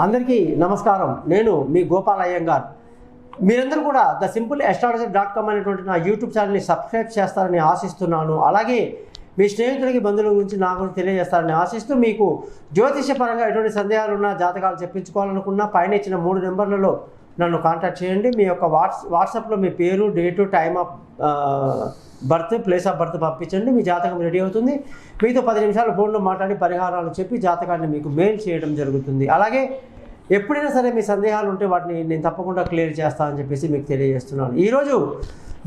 అందరికీ నమస్కారం. నేను మీ గోపాల్ అయ్యంగార్. మీరందరూ కూడా thesimple.astrologer.com అనేటువంటి నా యూట్యూబ్ ఛానల్ని సబ్స్క్రైబ్ చేస్తారని ఆశిస్తున్నాను. అలాగే మీ స్నేహితులకి బంధువుల గురించి నా గురించి తెలియజేస్తారని ఆశిస్తూ, మీకు జ్యోతిషపరంగా ఎటువంటి సందేహాలు ఉన్నా, జాతకాలు చెప్పించుకోవాలనుకున్నా పైన ఇచ్చిన 3 నెంబర్లలో నన్ను కాంటాక్ట్ చేయండి. మీ యొక్క వాట్సాప్లో మీ పేరు, date, time of birth, place of birth పంపించండి. మీ జాతకం రెడీ అవుతుంది. మీతో 10 నిమిషాలు ఫోన్లో మాట్లాడి పరిహారాలు చెప్పి జాతకాన్ని మీకు మెయిల్ చేయడం జరుగుతుంది. అలాగే ఎప్పుడైనా సరే మీ సందేహాలు ఉంటే వాటిని నేను తప్పకుండా క్లియర్ చేస్తానని చెప్పేసి మీకు తెలియజేస్తున్నాను. ఈరోజు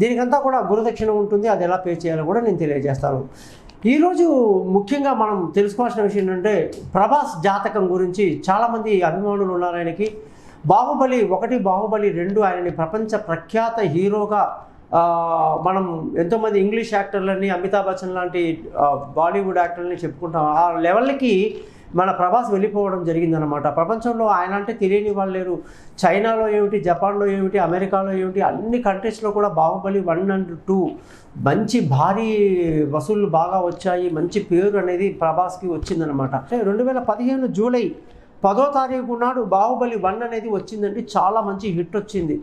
దీనికంతా కూడా గురుదక్షిణ ఉంటుంది, అది ఎలా పే చేయాలో కూడా నేను తెలియజేస్తాను. ఈరోజు ముఖ్యంగా మనం తెలుసుకోవాల్సిన విషయం ఏంటంటే, ప్రభాస్ జాతకం గురించి చాలామంది అభిమానులు ఉన్నారు. ఆయనకి బాహుబలి 1, బాహుబలి 2 ఆయనని ప్రపంచ ప్రఖ్యాత హీరోగా మనం ఎంతోమంది ఇంగ్లీష్ యాక్టర్లని, అమితాబ్ బచ్చన్ లాంటి బాలీవుడ్ యాక్టర్లని చెప్పుకుంటాం. ఆ లెవెల్కి మన ప్రభాస్ వెళ్ళిపోవడం జరిగిందనమాట. ప్రపంచంలో ఆయన అంటే తెలియని వాళ్ళు లేరు. చైనాలో ఏమిటి, జపాన్లో ఏమిటి, అమెరికాలో ఏమిటి, అన్ని కంట్రీస్లో కూడా బాహుబలి 1 and 2 మంచి భారీ వసూళ్లు బాగా వచ్చాయి. మంచి పేరు అనేది ప్రభాస్కి వచ్చిందనమాట. 2015 జూలై 10వ తారీఖు నాడు బాహుబలి 1 అనేది వచ్చిందండి. చాలా మంచి హిట్ వచ్చింది.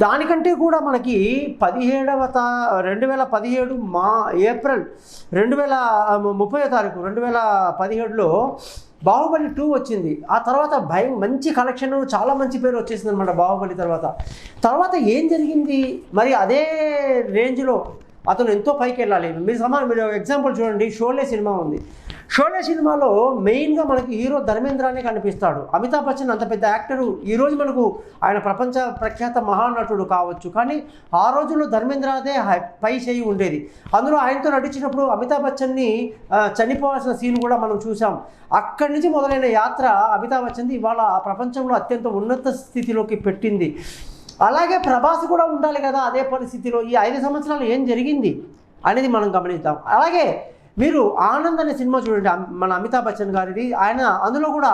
దానికంటే కూడా మనకి 2017 ఏప్రిల్ 30వ తారీఖు 2017లో బాహుబలి 2 వచ్చింది. ఆ తర్వాత మంచి కలెక్షన్, చాలా మంచి పేరు వచ్చేసింది అనమాట బాహుబలి తర్వాత ఏం జరిగింది మరి? అదే రేంజ్లో అతను ఎంతో పైకి వెళ్ళాలి. మీరు ఎగ్జాంపుల్ చూడండి, షోలే సినిమా ఉంది. షోలే సినిమాలో మెయిన్గా మనకి హీరో ధర్మేంద్రనే కనిపిస్తాడు. అమితాబ్ బచ్చన్ అంత పెద్ద యాక్టరు, ఈరోజు మనకు ఆయన ప్రపంచ ప్రఖ్యాత మహానటుడు కావచ్చు, కానీ ఆ రోజుల్లో ధర్మేంద్రదే పై చేయి ఉండేది. అందులో ఆయనతో నటించినప్పుడు అమితాబ్ బచ్చన్ని చనిపోవాల్సిన సీన్ కూడా మనం చూసాం. అక్కడి నుంచి మొదలైన యాత్ర అమితాబ్ బచ్చన్ది ఇవాళ ప్రపంచంలో అత్యంత ఉన్నత స్థితిలోకి పెట్టింది. అలాగే ప్రభాస్ కూడా ఉండాలి కదా అదే పరిస్థితిలో. ఈ 5 సంవత్సరాలు ఏం జరిగింది అనేది మనం గమనిద్దాం. అలాగే మీరు ఆనంద్ అనే సినిమా చూడండి, మన అమితాబ్ బచ్చన్ గారిది. అందులో కూడా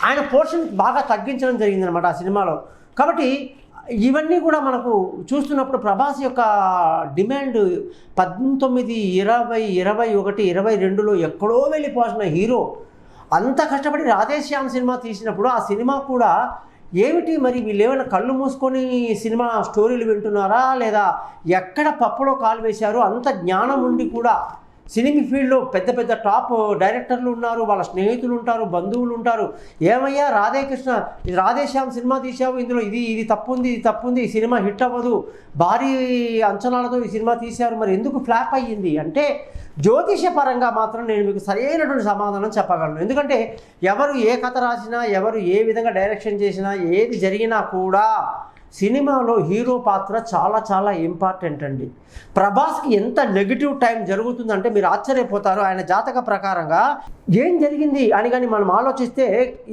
ఆయన పోర్షన్ బాగా తగ్గించడం జరిగిందనమాట ఆ సినిమాలో. కాబట్టి ఇవన్నీ కూడా మనకు చూస్తున్నప్పుడు ప్రభాస్ యొక్క డిమాండ్ 19, 20, 21, 22లో ఎక్కడో వెళ్ళిపోవాల్సిన హీరో అంత కష్టపడి రాధేశ్యామ్ సినిమా తీసినప్పుడు ఆ సినిమా కూడా ఏమిటి మరి, వీళ్ళు ఏమైనా కళ్ళు మూసుకొని సినిమా స్టోరీలు వింటున్నారా, లేదా ఎక్కడ పప్పులో కాలు వేశారు? అంత జ్ఞానం ఉండి కూడా సినిమా ఫీల్డ్లో పెద్ద పెద్ద టాప్ డైరెక్టర్లు ఉన్నారు, వాళ్ళ స్నేహితులు ఉంటారు, బంధువులు ఉంటారు. ఏమయ్యా రాధేశ్యామ్ సినిమా తీసావు, ఇందులో ఇది తప్పుంది, ఈ సినిమా హిట్ అవ్వదు, భారీ అంచనాలతో ఈ సినిమా తీశారు, మరి ఎందుకు ఫ్లాప్ అయ్యింది అంటే, జ్యోతిష పరంగా మాత్రం నేను మీకు సరైనటువంటి సమాధానం చెప్పగలను. ఎందుకంటే ఎవరు ఏ కథ రాసినా, ఎవరు ఏ విధంగా డైరెక్షన్ చేసినా, ఏది జరిగినా కూడా సినిమాలో హీరో పాత్ర చాలా చాలా ఇంపార్టెంట్ అండి. ప్రభాస్కి ఎంత నెగిటివ్ టైం జరుగుతుందంటే మీరు ఆశ్చర్యపోతారు. ఆయన జాతక ప్రకారంగా ఏం జరిగింది అని కానీ మనం ఆలోచిస్తే,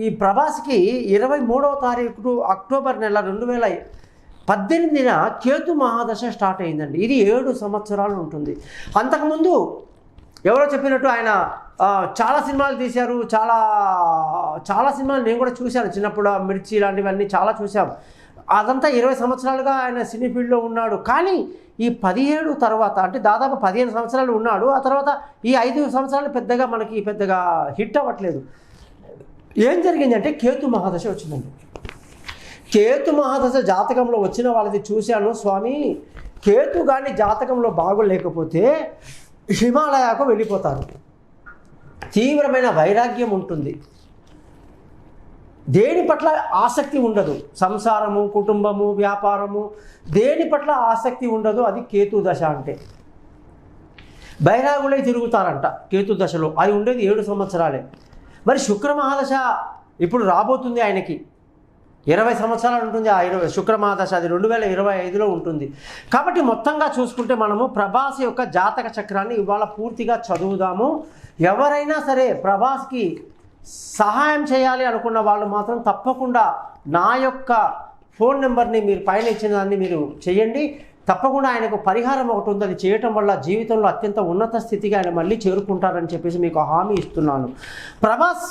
ఈ ప్రభాస్కి 23వ తారీఖు అక్టోబర్ నెల 2018న కేతు మహాదశ స్టార్ట్ అయిందండి. ఇది 7 సంవత్సరాలు ఉంటుంది. అంతకుముందు ఎవరో చెప్పినట్టు ఆయన చాలా సినిమాలు తీశారు. చాలా సినిమాలు నేను కూడా చూశాను చిన్నప్పుడు. మిర్చి ఇలాంటివన్నీ చాలా చూసాం. అదంతా 20 సంవత్సరాలుగా ఆయన సినీ ఫీల్డ్లో ఉన్నాడు. కానీ ఈ 17 తర్వాత, అంటే దాదాపు 15 సంవత్సరాలు ఉన్నాడు. ఆ తర్వాత ఈ 5 సంవత్సరాలు పెద్దగా హిట్ అవ్వట్లేదు. ఏం జరిగిందంటే కేతు మహాదశ వచ్చిందండి. కేతు మహాదశ జాతకంలో వచ్చిన వాళ్ళది చూశాను స్వామి. కేతు కానీ జాతకంలో బాగోలేకపోతే హిమాలయాకు వెళ్ళిపోతారు. తీవ్రమైన వైరాగ్యం ఉంటుంది, దేని పట్ల ఆసక్తి ఉండదు. సంసారము, కుటుంబము, వ్యాపారము, దేని పట్ల ఆసక్తి ఉండదు. అది కేతు దశ అంటే. బైరాగులై తిరుగుతారంట కేతు దశలో. అది ఉండేది 7 సంవత్సరాలే. మరి శుక్ర మహాదశ ఇప్పుడు రాబోతుంది. ఆయనకి 20 సంవత్సరాలు ఉంటుంది. ఆ శుక్ర మహాదశ అది 2025లో ఉంటుంది. కాబట్టి మొత్తంగా చూసుకుంటే మనము ప్రభాస్ యొక్క జాతక చక్రాన్ని ఇవాళ పూర్తిగా చదువుదాము. ఎవరైనా సరే ప్రభాస్కి సహాయం చేయాలి అనుకున్న వాళ్ళు మాత్రం తప్పకుండా నా యొక్క ఫోన్ నెంబర్ని మీరు పైన ఇచ్చిన దాన్ని మీరు చేయండి. తప్పకుండా ఆయనకు పరిహారం ఒకటి ఉంది, అది చేయటం వల్ల జీవితంలో అత్యంత ఉన్నత స్థితికి ఆయన మళ్ళీ చేరుకుంటారని చెప్పేసి మీకు హామీ ఇస్తున్నాను. ప్రభాస్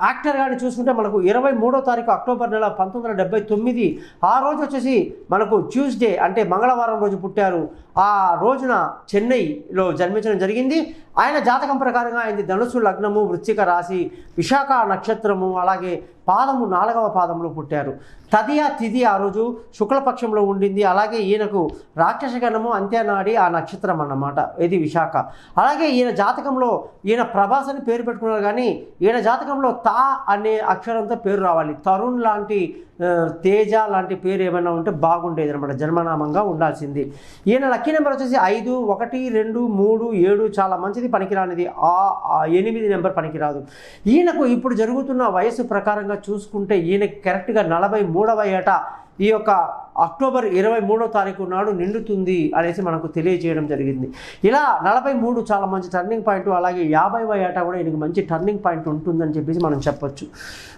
యాక్టర్ గారిని చూసుకుంటే మనకు 23వ తారీఖు అక్టోబర్ నెల 1979 ఆ రోజు వచ్చేసి మనకు ట్యూస్డే అంటే మంగళవారం రోజు పుట్టారు. ఆ రోజున చెన్నైలో జన్మించడం జరిగింది. ఆయన జాతకం ప్రకారంగా ఆయనది ధనుసు లగ్నము, వృశ్చిక రాశి, విశాఖ నక్షత్రము, అలాగే పాదము 4వ పాదంలో పుట్టారు. తదియ తిథి ఆ రోజు శుక్లపక్షంలో ఉండింది. అలాగే ఈయనకు రాక్షసగణము అంత్యనాడి ఆ నక్షత్రం అన్నమాట, ఇది విశాఖ. అలాగే ఈయన జాతకంలో ఈయన ప్రభాస్ అని పేరు పెట్టుకున్నారు, కానీ ఈయన జాతకంలో తా అనే అక్షరంతో పేరు రావాలి. తరుణ్ లాంటి, తేజ లాంటి పేరు ఏమైనా ఉంటే బాగుండేది అనమాట, జన్మనామంగా ఉండాల్సింది. ఈయన లక్కీ నెంబర్ వచ్చేసి 5, 1, 2, 3, 7 చాలా మంచిది, పనికిరానిది 8 నెంబర్ పనికిరాదు. ఈయనకు ఇప్పుడు జరుగుతున్న వయసు ప్రకారంగా చూసుకుంటే ఈయనకి కరెక్ట్గా 43వ ఏట ఈ యొక్క అక్టోబర్ 23వ తారీఖు నాడు నిండుతుంది అనేసి మనకు తెలియజేయడం జరిగింది. ఇలా 43 చాలా మంచి టర్నింగ్ పాయింట్, అలాగే 50వ ఏట కూడా ఈయనకు మంచి టర్నింగ్ పాయింట్ ఉంటుందని చెప్పేసి మనం చెప్పొచ్చు.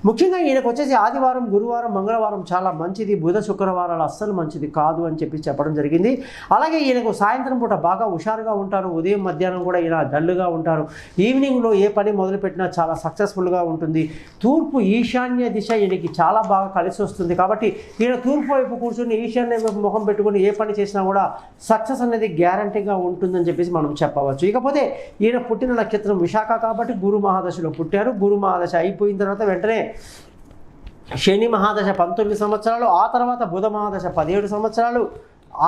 ముఖ్యంగా ఈయనకు వచ్చేసి ఆదివారం, గురువారం, మంగళవారం చాలా మంచిది, బుధ శుక్రవారాలు అస్సలు మంచిది కాదు అని చెప్పి చెప్పడం జరిగింది. అలాగే ఈయనకు సాయంత్రం పూట బాగా హుషారుగా ఉంటారు, ఉదయం మధ్యాహ్నం కూడా ఈయన డల్గా ఉంటారు. ఈవినింగ్లో ఏ పని మొదలుపెట్టినా చాలా సక్సెస్ఫుల్గా ఉంటుంది. తూర్పు ఈశాన్య దిశ ఈయనకి చాలా బాగా కలిసి వస్తుంది. కాబట్టి ఈయన తూర్పు వైపు కూర్చొని ఈశాన్య వైపు ముఖం పెట్టుకుని ఏ పని చేసినా కూడా సక్సెస్ అనేది గ్యారంటీగా ఉంటుందని చెప్పేసి మనం చెప్పవచ్చు. ఇకపోతే ఈయన పుట్టిన నక్షత్రం విశాఖ కాబట్టి గురు మహాదశలో పుట్టారు. గురు మహాదశ అయిపోయిన తర్వాత వెంటనే శని మహాదశ 19 సంవత్సరాలు, ఆ తర్వాత బుధ మహాదశ 17 సంవత్సరాలు,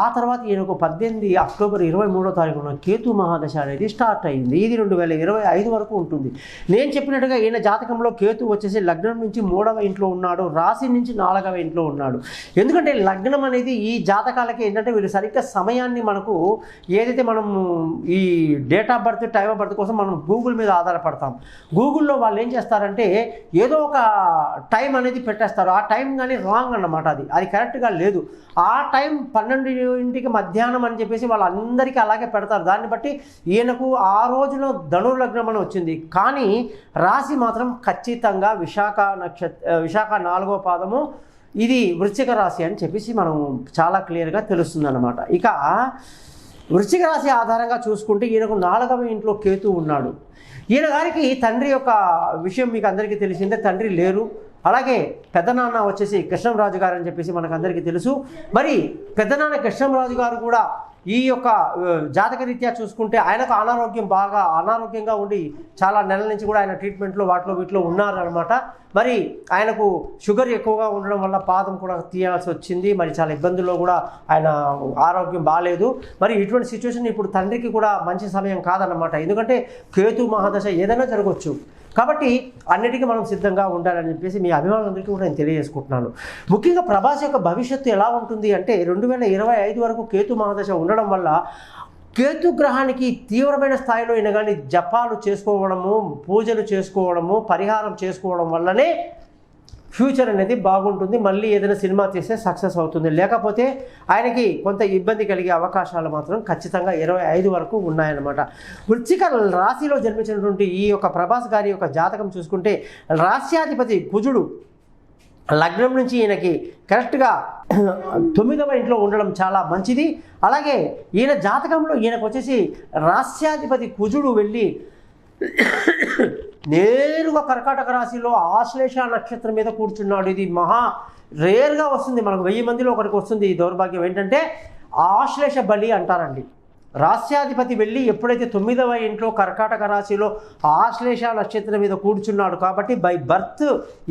ఆ తర్వాత ఈయనకు 18 అక్టోబర్ 23వ తారీఖున కేతు మహాదశ అనేది స్టార్ట్ అయింది. ఇది 2025 వరకు ఉంటుంది. నేను చెప్పినట్టుగా ఈయన జాతకంలో కేతు వచ్చేసి లగ్నం నుంచి 3వ ఇంట్లో ఉన్నాడు, రాశి నుంచి 4వ ఇంట్లో ఉన్నాడు. ఎందుకంటే లగ్నం అనేది ఈ జాతకాలకి ఏంటంటే వీళ్ళు సరిగ్గా సమయాన్ని మనకు ఏదైతే మనం ఈ date of birth, time of birth కోసం మనం గూగుల్ మీద ఆధారపడతాం. గూగుల్లో వాళ్ళు ఏం చేస్తారంటే ఏదో ఒక టైం అనేది పెట్టేస్తారు. ఆ టైం కానీ రాంగ్ అన్నమాట, అది కరెక్ట్గా లేదు. ఆ టైం 12ంటికి మధ్యాహ్నం అని చెప్పేసి వాళ్ళందరికీ అలాగే పెడతారు. దాన్ని బట్టి ఈయనకు ఆ రోజులో ధనుర్లగ్నం అని వచ్చింది, కానీ రాశి మాత్రం ఖచ్చితంగా విశాఖ 4వ పాదము, ఇది వృశ్చిక రాశి అని చెప్పేసి మనం చాలా క్లియర్గా తెలుస్తుంది అన్నమాట. ఇక వృశ్చిక రాశి ఆధారంగా చూసుకుంటే ఈయనకు 4వ ఇంట్లో కేతు ఉన్నాడు. ఈయన గారికి తండ్రి యొక్క విషయం మీకు అందరికీ తెలిసిందే, తండ్రి లేరు. అలాగే పెద్దనాన్న వచ్చేసి కృష్ణంరాజు గారు అని చెప్పేసి మనకు అందరికీ తెలుసు. మరి పెద్దనాన్న కృష్ణంరాజు గారు కూడా ఈ యొక్క జాతకరీత్యా చూసుకుంటే ఆయనకు అనారోగ్యంగా ఉండి చాలా నెలల నుంచి కూడా ఆయన ట్రీట్మెంట్లో వీటిలో ఉన్నారనమాట. మరి ఆయనకు షుగర్ ఎక్కువగా ఉండడం వల్ల పాదం కూడా తీయాల్సి వచ్చింది. మరి చాలా ఇబ్బందుల్లో కూడా ఆయన ఆరోగ్యం బాగాలేదు. మరి ఇటువంటి సిచ్యువేషన్ ఇప్పుడు తండ్రికి కూడా మంచి సమయం కాదన్నమాట. ఎందుకంటే కేతు మహాదశ ఏదైనా జరగవచ్చు. కాబట్టి అన్నిటికీ మనం సిద్ధంగా ఉండాలని చెప్పేసి మీ అభిమానులందరికీ కూడా నేను తెలియజేసుకుంటున్నాను. ముఖ్యంగా ప్రభాస్ యొక్క భవిష్యత్తు ఎలా ఉంటుంది అంటే 2025 వరకు కేతు మహాదశ ఉండడం వల్ల కేతు గ్రహానికి తీవ్రమైన స్థాయిలో ఈయన కానీ జపాలు చేసుకోవడము, పూజలు చేసుకోవడము, పరిహారం చేసుకోవడం వల్లనే ఫ్యూచర్ అనేది బాగుంటుంది. మళ్ళీ ఏదైనా సినిమా తీస్తే సక్సెస్ అవుతుంది. లేకపోతే ఆయనకి కొంత ఇబ్బంది కలిగే అవకాశాలు మాత్రం ఖచ్చితంగా 25 వరకు ఉన్నాయన్నమాట. వృశ్చిక రాశిలో జన్మించినటువంటి ఈ యొక్క ప్రభాస్ గారి యొక్క జాతకం చూసుకుంటే రాశ్యాధిపతి కుజుడు లగ్నం నుంచి ఈయనకి కరెక్ట్గా 9వ ఇంట్లో ఉండడం చాలా మంచిది. అలాగే ఈయన జాతకంలో ఈయనకు వచ్చేసి రాశ్యాధిపతి కుజుడు వెళ్ళి నేరుగా కర్కాటక రాశిలో ఆశ్లేష నక్షత్రం మీద కూర్చున్నాడు. ఇది మహా రేర్గా వస్తుంది, మనకు 1000 మందిలో ఒకరికి వస్తుంది. ఈ దౌర్భాగ్యం ఏంటంటే ఆశ్లేష బలి అంటారండి. రాశ్యాధిపతి వెళ్ళి ఎప్పుడైతే 9వ ఇంట్లో కర్కాటక రాశిలో ఆశ్లేష నక్షత్రం మీద కూర్చున్నాడు కాబట్టి బై బర్త్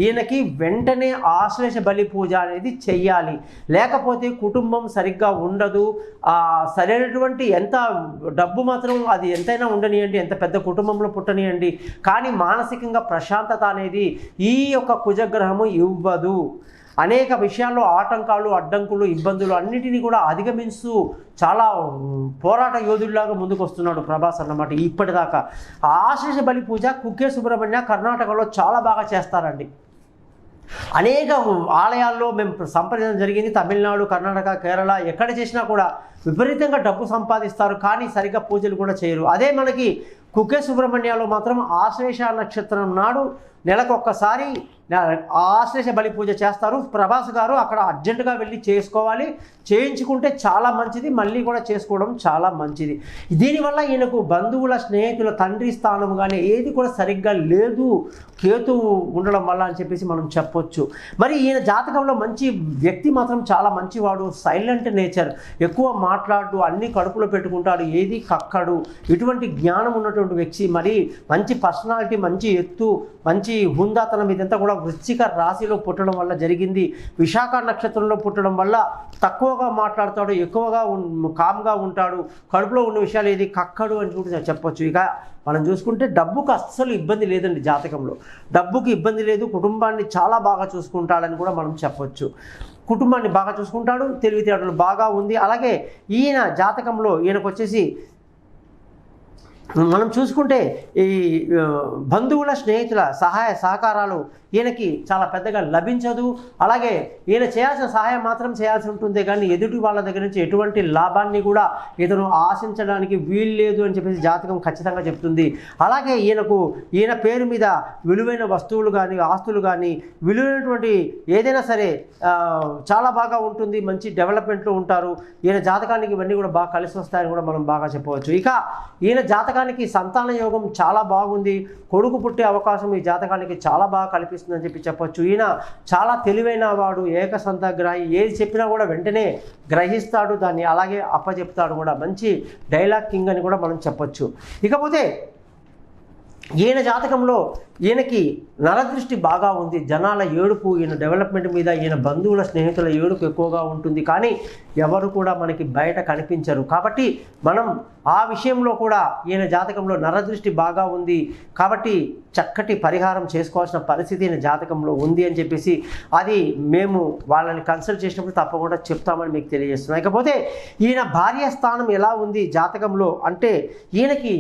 ఈయనకి వెంటనే ఆశ్లేష బలి పూజ అనేది చెయ్యాలి. లేకపోతే కుటుంబం సరిగ్గా ఉండదు. సరైనటువంటి ఎంత డబ్బు మాత్రం అది ఎంతైనా ఉండనియండి, ఎంత పెద్ద కుటుంబంలో పుట్టనియండి, కానీ మానసికంగా ప్రశాంతత అనేది ఈ యొక్క కుజగ్రహము ఇవ్వదు. అనేక విషయాల్లో ఆటంకాలు, అడ్డంకులు, ఇబ్బందులు అన్నిటినీ కూడా అధిగమిస్తూ చాలా పోరాట యోధుల్లాగా ముందుకు వస్తున్నాడు ప్రభాస్ అన్నమాట. ఇప్పటిదాకా ఆశ్లేష బలి పూజ కుక్కే సుబ్రహ్మణ్య కర్ణాటకలో చాలా బాగా చేస్తారండి. అనేక ఆలయాల్లో మేము సంప్రదించడం జరిగింది. తమిళనాడు, కర్ణాటక, కేరళ ఎక్కడ చేసినా కూడా విపరీతంగా డబ్బు సంపాదిస్తారు, కానీ సరిగ్గా పూజలు కూడా చేయరు. అదే మనకి కుక్కే సుబ్రహ్మణ్యాలో మాత్రం ఆశ్లేష నక్షత్రం నాడు నెలకొక్కసారి ఆశ్లేష బలి పూజ చేస్తారు. ప్రభాస్ గారు అక్కడ అర్జెంటుగా వెళ్ళి చేసుకోవాలి, చేయించుకుంటే చాలా మంచిది, మళ్ళీ కూడా చేసుకోవడం చాలా మంచిది. దీనివల్ల ఈయనకు బంధువుల స్నేహితుల తండ్రి స్థానం కానీ ఏది కూడా సరిగ్గా లేదు కేతువు ఉండడం వల్ల అని చెప్పేసి మనం చెప్పొచ్చు. మరి ఈయన జాతకంలో మంచి వ్యక్తి మాత్రం చాలా మంచివాడు, సైలెంట్ నేచర్, ఎక్కువ మాట్లాడు, అన్ని కడుపులో పెట్టుకుంటాడు, ఏది కక్కడు, ఇటువంటి జ్ఞానం ఉన్నటువంటి వ్యక్తి, మరి మంచి పర్సనాలిటీ, మంచి ఎత్తు, మంచి హుందాతనం, ఇదంతా కూడా వృశ్చిక రాశిలో పుట్టడం వల్ల జరిగింది. విశాఖ నక్షత్రంలో పుట్టడం వల్ల తక్కువగా మాట్లాడతాడు, ఎక్కువగా కామ్గా ఉంటాడు, కడుపులో ఉన్న విషయాలు ఏది కక్కడు అని కూడా చెప్పొచ్చు. ఇక మనం చూసుకుంటే డబ్బుకు అస్సలు ఇబ్బంది లేదండి జాతకంలో, డబ్బుకి ఇబ్బంది లేదు, కుటుంబాన్ని చాలా బాగా చూసుకుంటాడని కూడా మనం చెప్పొచ్చు. కుటుంబాన్ని బాగా చూసుకుంటాడు, తెలివితేటలు బాగా ఉంది. అలాగే ఈయన జాతకంలో ఈయనకు వచ్చేసి మనం చూసుకుంటే ఈ బంధువుల స్నేహితుల సహాయ సహకారాలు ఈయనకి చాలా పెద్దగా లభించదు. అలాగే ఈయన చేయాల్సిన సహాయం మాత్రం చేయాల్సి ఉంటుంది, కానీ ఎదుటి వాళ్ళ దగ్గర నుంచి ఎటువంటి లాభాన్ని కూడా ఇతను ఆశించడానికి వీలు లేదు అని చెప్పేసి జాతకం ఖచ్చితంగా చెప్తుంది. అలాగే ఈయన పేరు మీద విలువైన వస్తువులు కానీ ఆస్తులు కానీ విలువైనటువంటి ఏదైనా సరే చాలా బాగా ఉంటుంది, మంచి డెవలప్మెంట్లో ఉంటారు. ఈయన జాతకానికి ఇవన్నీ కూడా బాగా కలిసి వస్తాయని కూడా మనం బాగా చెప్పవచ్చు. ఇక ఈయన జాతకానికి సంతాన యోగం చాలా బాగుంది, కొడుకు పుట్టే అవకాశం ఈ జాతకానికి చాలా బాగా కల్పిస్తుందని చెప్పి చెప్పొచ్చు. ఈయన చాలా తెలివైన వాడు, ఏకసంతగ్రాహి, ఏది చెప్పినా కూడా వెంటనే గ్రహిస్తాడు, దాన్ని అలాగే అప్పచెప్తాడు కూడా, మంచి డైలాగ్ కింగ్ అని కూడా మనం చెప్పొచ్చు. ఇకపోతే ఈయన జాతకంలో ఈయనకి నరదృష్టి బాగా ఉంది, జనాల ఏడుపు, ఈయన డెవలప్మెంట్ మీద ఈయన బంధువుల స్నేహితుల ఏడుపు ఎక్కువగా ఉంటుంది, కానీ ఎవరు కూడా మనకి బయట కనిపించరు. కాబట్టి మనం ఆ విషయంలో కూడా ఈయన జాతకంలో నరదృష్టి బాగా ఉంది కాబట్టి చక్కటి పరిహారం చేసుకోవాల్సిన పరిస్థితి ఈయన జాతకంలో ఉంది అని చెప్పేసి అది మేము వాళ్ళని కన్సల్ట్ చేసినప్పుడు తప్పకుండా చెప్తామని మీకు తెలియజేస్తున్నాం. ఇకపోతే ఈయన భార్య స్థానం ఎలా ఉంది జాతకంలో అంటే ఈయనకి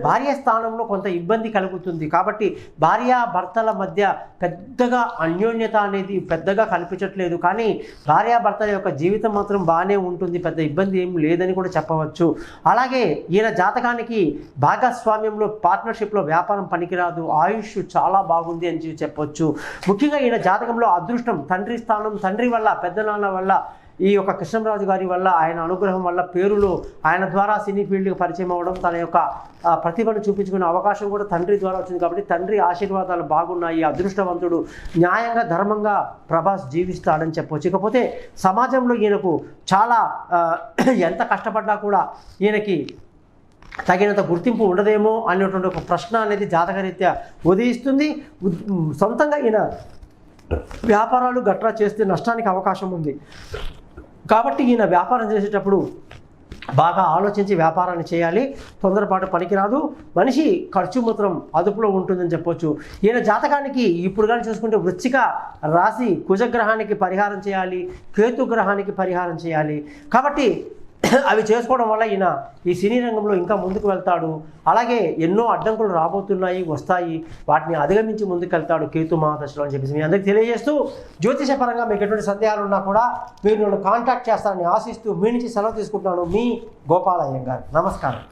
భార్య స్థానంలో కొంత ఇబ్బంది కలుగుతుంది. కాబట్టి భార్యాభర్తల మధ్య పెద్దగా అన్యోన్యత అనేది పెద్దగా కనిపించట్లేదు, కానీ భార్యాభర్తల యొక్క జీవితం మాత్రం బాగానే ఉంటుంది, పెద్ద ఇబ్బంది ఏం లేదని కూడా చెప్పవచ్చు. అలాగే ఈయన జాతకానికి భాగస్వామ్యంలో పార్ట్నర్షిప్లో వ్యాపారం పనికిరాదు, ఆయుష్ చాలా బాగుంది అని చెప్పొచ్చు. ముఖ్యంగా ఈయన జాతకంలో అదృష్టం, తండ్రి స్థానం, తండ్రి వల్ల, పెద్దనాన్న వల్ల, ఈ యొక్క కృష్ణరాజు గారి వల్ల, ఆయన అనుగ్రహం వల్ల, పేరులో ఆయన ద్వారా సినీ ఫీల్డ్కి పరిచయం అవ్వడం, తన యొక్క ప్రతిభను చూపించుకునే అవకాశం కూడా తండ్రి ద్వారా వచ్చింది. కాబట్టి తండ్రి ఆశీర్వాదాలు బాగున్నాయి, అదృష్టవంతుడు, న్యాయంగా ధర్మంగా ప్రభాస్ జీవిస్తాడని చెప్పొచ్చు. ఇకపోతే సమాజంలో ఈయనకు చాలా ఎంత కష్టపడ్డా కూడా ఈయనకి తగినంత గుర్తింపు ఉండదేమో అనేటువంటి ఒక ప్రశ్న అనేది జాతకరీత్యా ఉదయిస్తుంది. సొంతంగా ఈయన వ్యాపారాలు గట్రా చేస్తే నష్టానికి అవకాశం ఉంది. కాబట్టి ఈయన వ్యాపారం చేసేటప్పుడు బాగా ఆలోచించి వ్యాపారాన్ని చేయాలి, తొందరపాటు పనికిరాదు, మనిషి ఖర్చు మాత్రం అదుపులో ఉంటుందని చెప్పొచ్చు. ఈయన జాతకానికి ఇప్పుడు కానీ చూసుకుంటే వృశ్చిక రాశి కుజగ్రహానికి పరిహారం చేయాలి, కేతు గ్రహానికి పరిహారం చేయాలి. కాబట్టి అవి చేసుకోవడం వల్ల ఈయన ఈ సినీ రంగంలో ఇంకా ముందుకు వెళ్తాడు. అలాగే ఎన్నో అడ్డంకులు రాబోతున్నాయి, వస్తాయి, వాటిని అధిగమించి ముందుకు వెళ్తాడు కేతు మహాదశలో అని చెప్పేసి మీ అందరికీ తెలియజేస్తూ, జ్యోతిషపరంగా మీకు ఎటువంటి సందేహాలు ఉన్నా కూడా మీరు నన్ను కాంటాక్ట్ చేస్తారని ఆశిస్తూ మీ నుంచి సెలవు తీసుకుంటున్నాను. మీ గోపాల అయ్యంగార్. నమస్కారం.